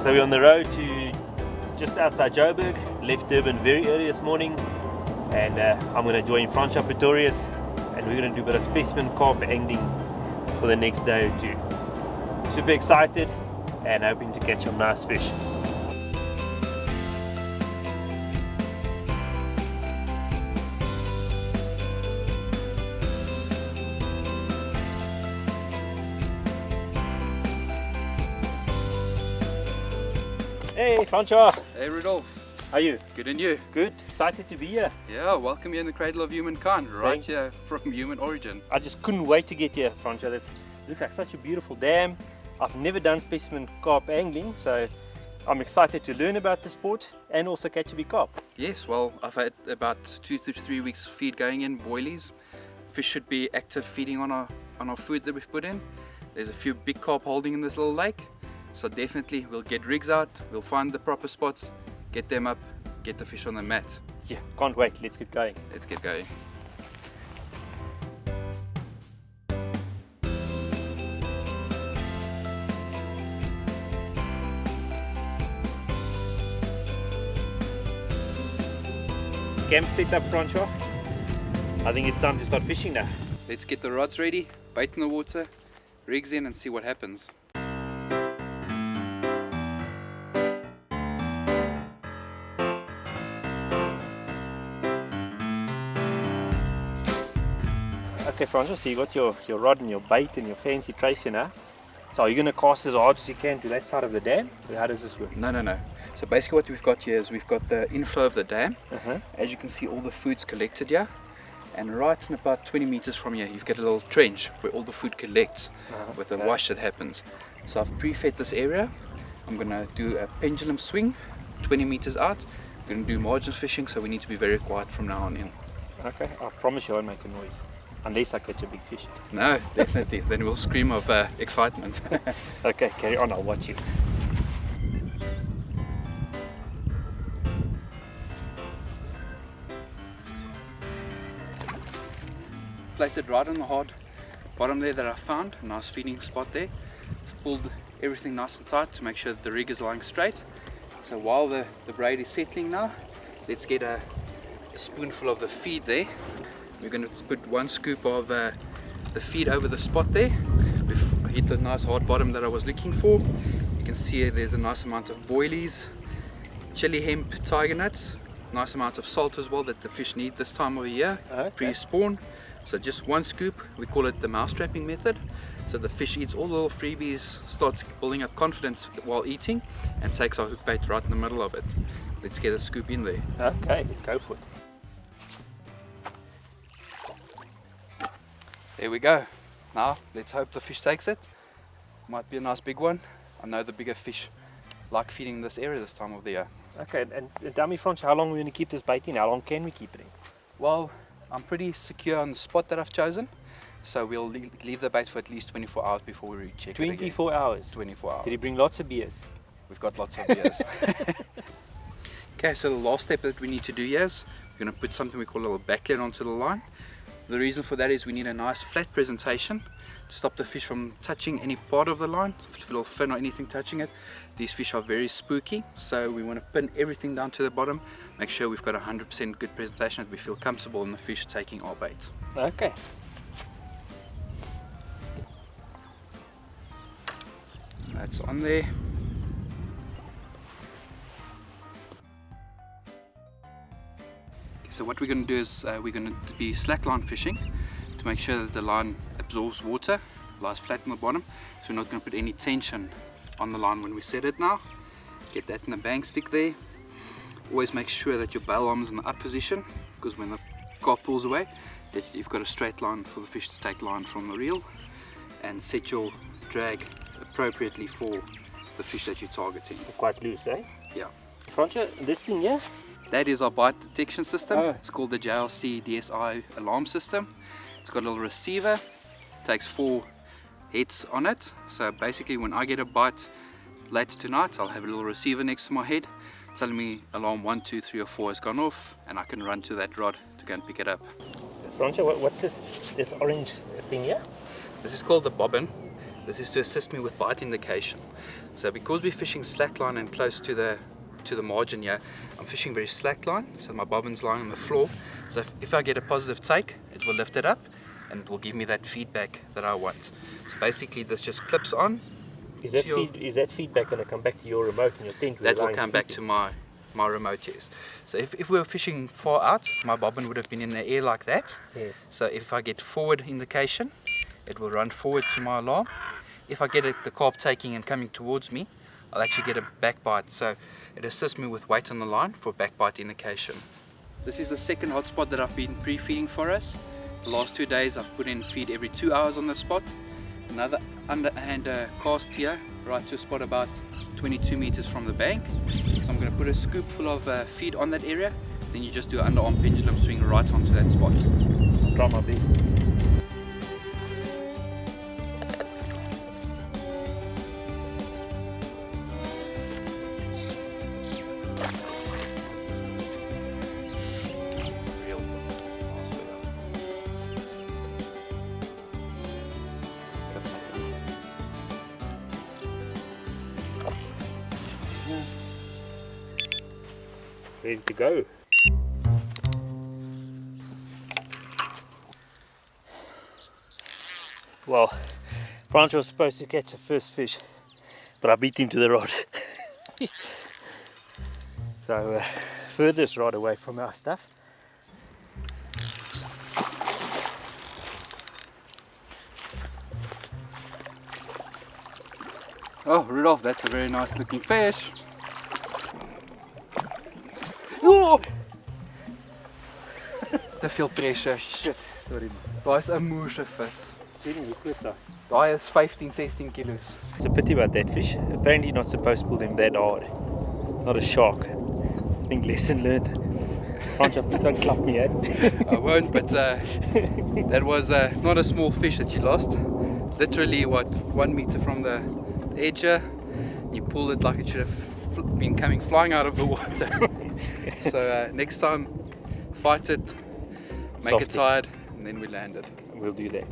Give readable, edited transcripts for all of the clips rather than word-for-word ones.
So we're on the road to just outside Joburg. Left Durban very early this morning, and I'm going to join Francois Pretorius, and we're going to do a bit of specimen carp angling for the next day or two. Super excited and hoping to catch some nice fish. Hey Francois! Hey Rudolph! How are you? Good, and you? Good, excited to be here. Yeah, welcome here in the cradle of humankind, right here from human origin. I just couldn't wait to get here, Francois. This looks like such a beautiful dam. I've never done specimen carp angling, so I'm excited to learn about the sport and also catch a big carp. Yes, well, I've had about 2 to 3 weeks feed going in, boilies. Fish should be active feeding on our food that we've put in. There's a few big carp holding in this little lake. So definitely we'll get rigs out, we'll find the proper spots, get them up, get the fish on the mat. Yeah, can't wait, let's get going. Let's get going. Camp set up, Francois. I think it's time to start fishing now. Let's get the rods ready, bait in the water, rigs in and see what happens. Okay Francois, so you got your rod and your bait and your fancy tracer now. So are you going to cast as hard as you can to that side of the dam? Or how does this work? No. So basically what we've got here is we've got the inflow of the dam. As you can see, all the food's collected here. And right in about 20 meters from here, you've got a little trench where all the food collects with the wash that happens. So I've pre-fed this area. I'm going to do a pendulum swing 20 meters out. I'm going to do margin fishing, so we need to be very quiet from now on in. Okay, I promise you I won't make a noise. Unless I catch a big fish. No, definitely. Then we'll scream of excitement. Okay, carry on, I'll watch you. Place it right on the hard bottom there that I found, a nice feeding spot there. I've pulled everything nice and tight to make sure that the rig is lying straight. So while the braid is settling now, let's get a spoonful of the feed there. We're going to put 1 scoop of the feed over the spot there. We've hit the nice hard bottom that I was looking for. You can see there's a nice amount of boilies, chili hemp, tiger nuts, nice amount of salt as well that the fish need this time of year, pre-spawn. So just 1 scoop, we call it the mouse trapping method. So the fish eats all the little freebies, starts building up confidence while eating, and takes our hook bait right in the middle of it. Let's get a scoop in there. Okay, let's go for it. There we go. Now let's hope the fish takes it. Might be a nice big one. I know the bigger fish like feeding this area this time of the year. Okay, and tell me Francois, how long are we going to keep this bait in? How long can we keep it in? Well, I'm pretty secure on the spot that I've chosen. So we'll leave the bait for at least 24 hours before we recheck it again. 24 hours? 24 hours. Did he bring lots of beers? We've got lots of beers. Okay, so the last step that we need to do here is we're going to put something we call a little backlet onto the line. The reason for that is we need a nice flat presentation to stop the fish from touching any part of the line, little fin or anything touching it. These fish are very spooky, so we want to pin everything down to the bottom, make sure we've got 100% good presentation, that we feel comfortable in the fish taking our bait. Okay. That's on there. So what we're going to do is we're going to be slackline fishing to make sure that the line absorbs water, lies flat on the bottom, so we're not going to put any tension on the line when we set it now. Get that in the bang stick there. Always make sure that your bail arm is in the up position, because when the carp pulls away, that you've got a straight line for the fish to take line from the reel, and set your drag appropriately for the fish that you're targeting. Quite loose, eh? Yeah. Francois, this thing here? That is our bite detection system. Oh. It's called the JLC DSI alarm system. It's got a little receiver, takes 4 heads on it. So basically when I get a bite later tonight, I'll have a little receiver next to my head telling me alarm 1, 2, 3 or 4 has gone off, and I can run to that rod to go and pick it up. Francois, what's this orange thing here? This is called the bobbin. This is to assist me with bite indication. So because we're fishing slackline and close to the margin here, I'm fishing very slackline, so my bobbin's lying on the floor. So if I get a positive take, it will lift it up and it will give me that feedback that I want. So basically this just clips on. Is that feedback going to come back to your remote and your tent? That will come back to my remote, yes. So if we were fishing far out, my bobbin would have been in the air like that. Yes. So if I get forward indication, it will run forward to my alarm. If I get the carp taking and coming towards me, I'll actually get a back bite. So it assists me with weight on the line for back bite indication. This is the second hotspot that I've been pre-feeding for us. The last 2 days I've put in feed every 2 hours on the spot. Another underhand cast here, right to a spot about 22 meters from the bank. So I'm going to put a scoop full of feed on that area, then you just do an underarm pendulum swing right onto that spot. I'll try my best. Ready to go. Well, Francois was supposed to catch the first fish, but I beat him to the rod. So furthest rod away from our stuff. Oh, Rudolph, that's a very nice looking fish. Oh! Te veel pressure. Shit, sorry. Daar is 'n moerse vis. Hoe groot dat? Daai is 15, 16 kilos. It's a pity about that fish. Apparently you're not supposed to pull them that hard. It's not a shark. I think lesson learned. Francois, please don't clap me, eh? I won't, but that was not a small fish that you lost. Literally, what, 1 meter from the edge here. You pulled it like it should have been coming flying out of the water. So next time, fight it, make it tired, and then we land it. We'll do that.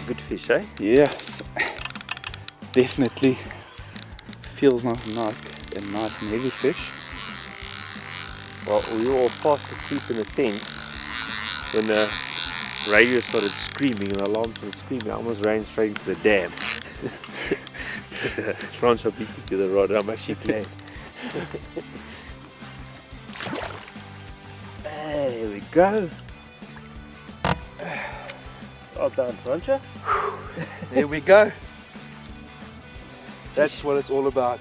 Good fish, eh? Yes, definitely feels like a nice and heavy fish. Well, we were all fast asleep in the tent when the radio started screaming and the alarm started screaming. I almost ran straight into the dam. Francois beat me to the rod. I'm actually glad. There we go. Well done, Francois. There we go. That's what it's all about.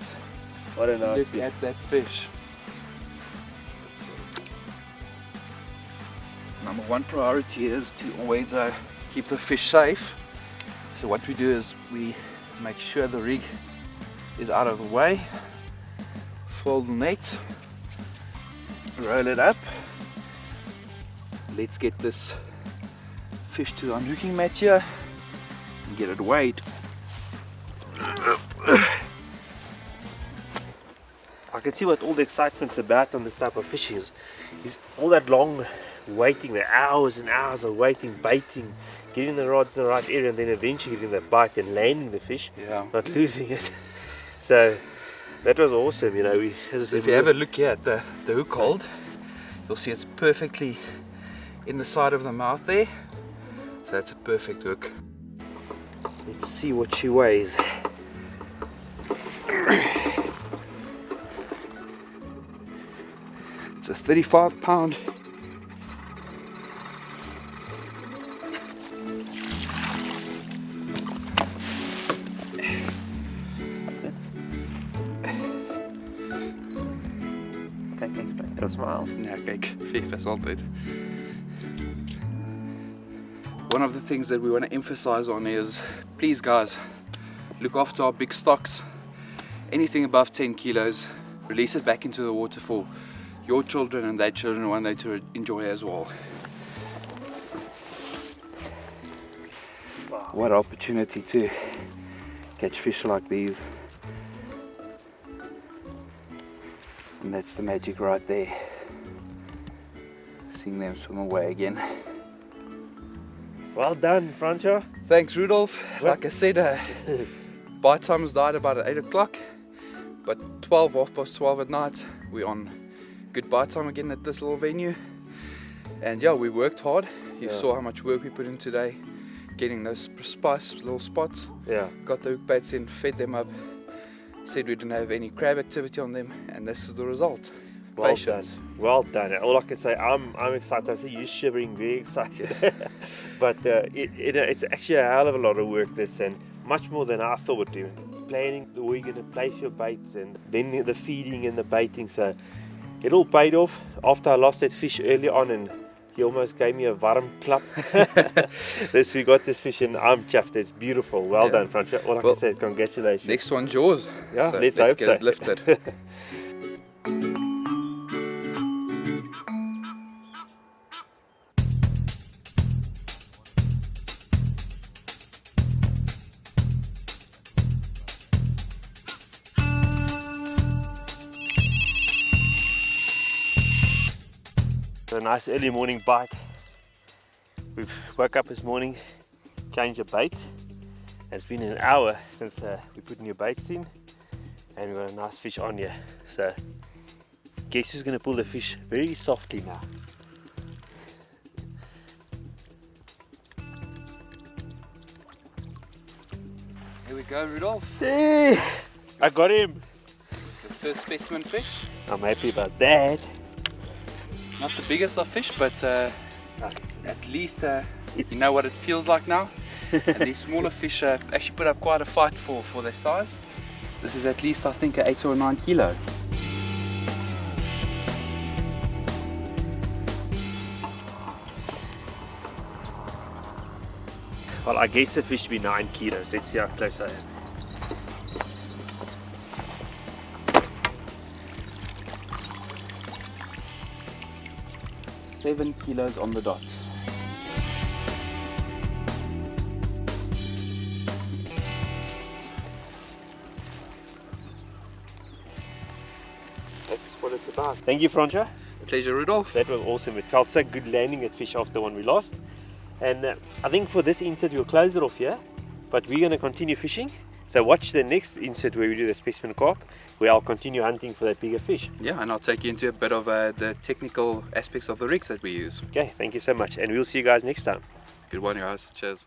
What a nice Look fish. at that fish. Number one priority is to always keep the fish safe. So what we do is we make sure the rig is out of the way, fold the net, roll it up. Let's get this fish to the unhooking mat here and get it weighed. I can see what all the excitement's about on this type of fishing is all that long waiting, the hours and hours of waiting, baiting, getting the rods in the right area, and then eventually getting the bite and landing the fish, not losing it. So that was awesome, you know. So if you have a look here at the hook hold, you'll see it's perfectly in the side of the mouth there. So that's a perfect hook. Let's see what she weighs. It's a 35-pound. Kijk, dat smile. Ja, kijk, vis altijd. One of the things that we want to emphasize on is, please guys, look after our big stocks. Anything above 10 kilos, release it back into the water for your children and their children one day to enjoy as well. Wow. What opportunity to catch fish like these. And that's the magic right there. Seeing them swim away again. Well done, Francois. Thanks, Rudolph. Well- Like I said, bite times died about at 8 o'clock, but 12 at night, we're on good bite time again at this little venue. And yeah, we worked hard. You Yeah. saw how much work we put in today, getting those little spots. Yeah. Got the hook baits in, fed them up, said we didn't have any crab activity on them, and this is the result. Well Patience. done. Well done. All I can say, I'm excited. I see you shivering, very excited. But it's actually a hell of a lot of work, this, and much more than I thought. Planning where you're going to place your baits, and then the feeding and the baiting. So it all paid off. After I lost that fish early on, and he almost gave me a warm clap. We got this fish, and I'm chuffed. It's beautiful. Well Yeah. done, Francois. All I can say is congratulations. Next one's yours. Yeah, So let's hope get so. it lifted. So a nice early morning bite. We've woke up this morning, changed the bait. It's been an hour since we put new baits in, and we've got a nice fish on here. So guess who's going to pull the fish very softly now? Here we go, Rudolph. Hey, I got him. The first specimen fish. I'm happy about that. Not the biggest of fish, but That's at least you know what it feels like now. And these smaller fish actually put up quite a fight for their size. This is at least, I think, 8 or 9 kilo. Well, I guess the fish should be 9 kilos. Let's see how close I am. Seven kilos on the dot. That's what it's about. Thank you, Francois. Pleasure, Rudolph. That was awesome. It felt so good landing that fish after the one we lost. And I think for this insert we'll close it off here, but we're going to continue fishing. So watch the next insert where we do the specimen carp, where I'll continue hunting for that bigger fish. Yeah, and I'll take you into a bit of the technical aspects of the rigs that we use. Okay, thank you so much, and we'll see you guys next time. Good one, guys. Cheers.